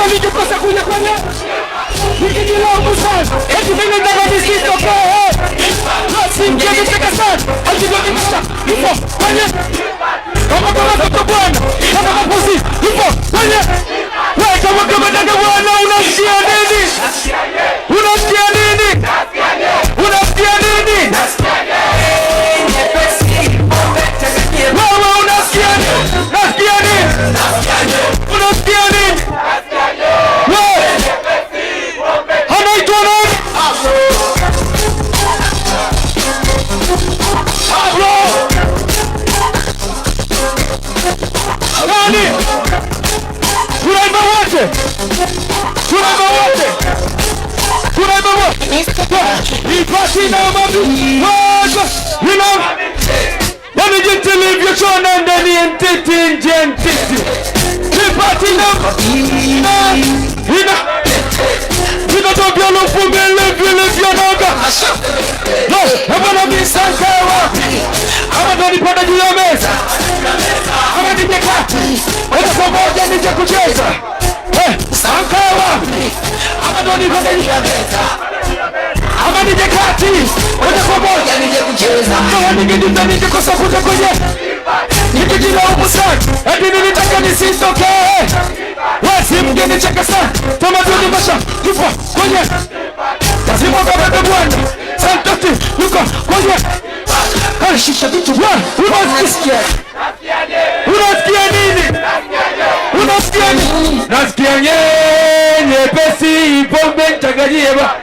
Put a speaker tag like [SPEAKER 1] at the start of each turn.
[SPEAKER 1] nilikosa kuja kwenye nikijilaumu sana, eti mimi nataka nisitokee. Nasimkia nitaka sana, ajidonisha ipo kwenye kama mtoto bwana, kama mapuzi ipo kwenye wewe, kama nataka bwana. Unasikia nini? Unasikia nini? Unasikia nini? Wewe unasikia nini? Unasikia nini? Unasikia nini? Wewe anaitwa nani? Nani? Tunaimba wote. Tunaimba wote. Tunaimba wote. Ipati na mabi. Ina. Wani jinti livyo chona ndani entiti njentiti. Ipati na ina. Ina tobia lupu livyo naga. No, hapa na misankawa. Hapa ndo nipanda juu ya meza. Hapa nije kati. Wata pamoja nije kucheza. Sankawa. Hapa ndo nipanda juu ya meza. Hapa nije kati. Wata pamoja nije kucheza. Kama ningedita nije kosa kuja kwenye. Nikijilaumu sana. Eti nilitaka nisitokee. Wesi mgeni cheka sana. Tamaduni masha. Kifa kwenye. Lazima kabebe bwana. Santati yuko kwenye. Shisha vitu bwana. Unasikia? Unasikia nini? Unasikia nini? Nasikia nyepesi pombe nchanganyie ba.